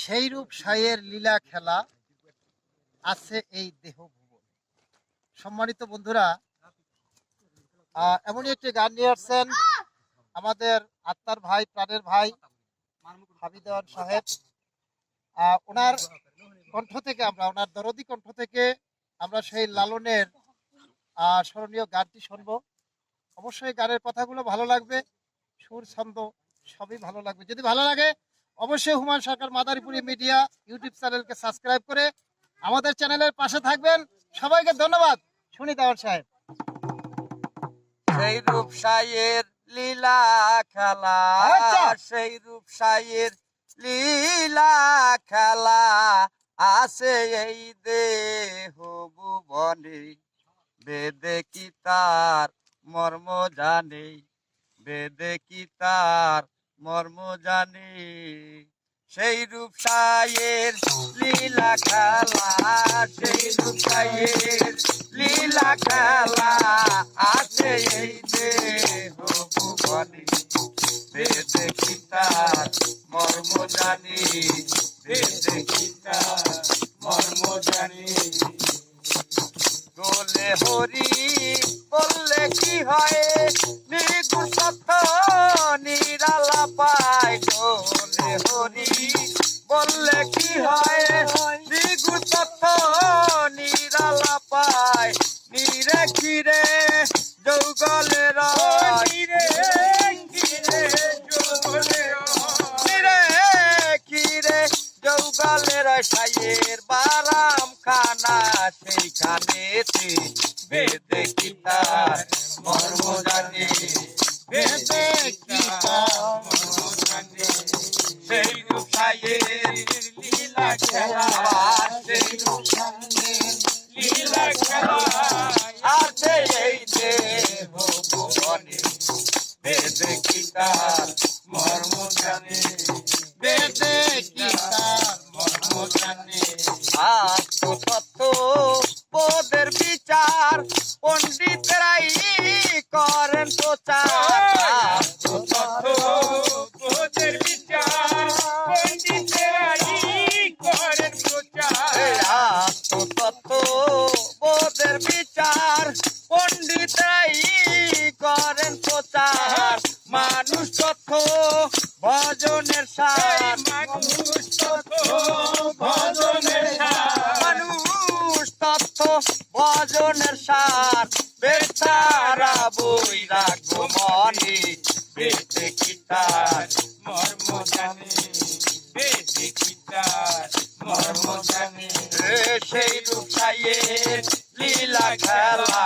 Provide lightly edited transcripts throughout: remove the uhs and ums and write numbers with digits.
সেই রূপ সাইয়ের লীলা খেলা আছে এই দেহ ভুবন। সম্মানিত বন্ধুরা, এমনই একটি গান নিয়ে আসছেন আমাদের আত্মার ভাই, প্রাণের ভাই হামিদওয়ান সাহেব। ওনার কণ্ঠ থেকে ওনার দরদি কণ্ঠ থেকে আমরা সেই লালনের স্মরণীয় গানটি শুনবো। অবশ্যই গানের কথাগুলো ভালো লাগবে, সুর ছন্দ সবই ভালো লাগবে। যদি ভালো লাগে অবশ্যই হুমায়ুন সরকার মাদারীপুরি মিডিয়া ইউটিউব চ্যানেলকে সাবস্ক্রাইব করে আমাদের চ্যানেলের পাশে থাকবেন। সবাইকে ধন্যবাদ। শুনি দেওয়ান সাহেব। সেই রূপসাইয়ের লীলা খেলা, সেই রূপসাইয়ের লীলা খেলা আছে এই দেহ ভুবনে। বেদে কি তার মর্ম জানে, বেদে কি তার মর্ম জানে। সেই রূপসাইয়ের লীলা খেলা, সেই রূপসাইয়ের লীলা খেলা আছে এই দেহ ভুবনে। বেদে কি তার মর্ম জানি, বেদে কি তার মর্ম জানি। গোলে হরি বললে কি হয়, নিগুণ সত্য নিরালা পায়। গোলে হরি বললে কি হয়, নিগুণ সত্য নিরালা পায়। নিরে খিরে যৌগলের, নিরে খিরে যৌগলের, নিরে খিরে যৌগলের সাইয়ের বারাম খানা। সেইখানেতে বেদে কি তার মর্ম জানে, বেদে কি তার মর্ম জানে। সেই রূপসাইয়ের লীলা খেলা, সেই রূপসাইয়ের লীলা খেলা আছে এই দেহ ভুবনে। বেদে কি তার মর্ম জানে, বেদে কি তার মর্ম জানে। আত্মতত্ত্ব বোধের বিচার পণ্ডিতরাই করেন প্রচার। আত্মতত্ত্ব বোধের বিচার পণ্ডিতরাই করেন প্রচার। আত্মতত্ত্ব বোধের বিচার পণ্ডিতরাই করেন প্রচার। মানুষ তথ্য ভজনের সার, মানুষ তথ্য ভজনের সার, মানুষ তথ্য ভজনের সার। বেচারা বই রাখবো মনে, বেদে কি তার মর্ম জানে, বেদে কি তার মর্ম জানে। সেই রূপসাইয়ের লীলা খেলা,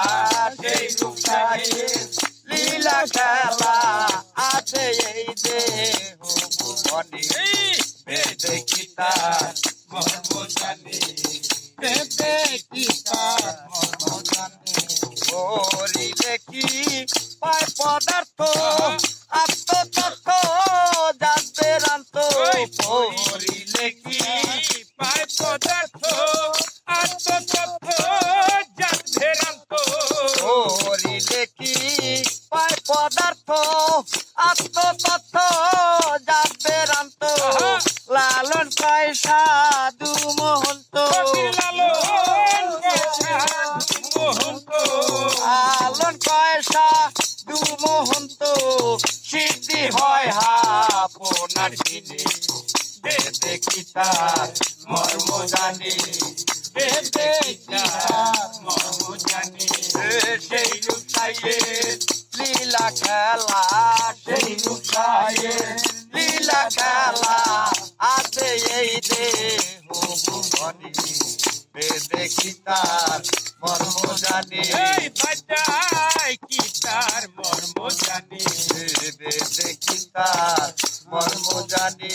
সেই রূপসাইয়ের লীলা খেলা আছে এই দেহ ভুবনে। বেদে কি তার মর্ম জানে, বেদে কি তার মর্ম জানে। করিলে কি পায় পদার্থ, আত্মতত্ত্ব যাদের আন্ত। করিলে কি পায় পদার্থ, আত্মতত্ত্ব যাদের আন্ত। করিলে কি পায় পদার্থ, আত্মতত্ত্ব যাদের আন্ত। লালন পায় সাধু মহন্ত, লালন পায় সাধু মহন্ত। সিদ্ধি হয় আপনার দিনে, বেদে কি তার মর্ম জানে, বেদে কি তার মর্ম জানে। সেই রূপসাইয়ের লীলা খেলা, সেই রূপসাইয়ের লীলা খেলা আছে এই দেহ ভুবনে। বেদে কি তার মর্ম জানে, বাজায় কি তার মর্ম জানে, বেদে কি তার মর্ম জানে।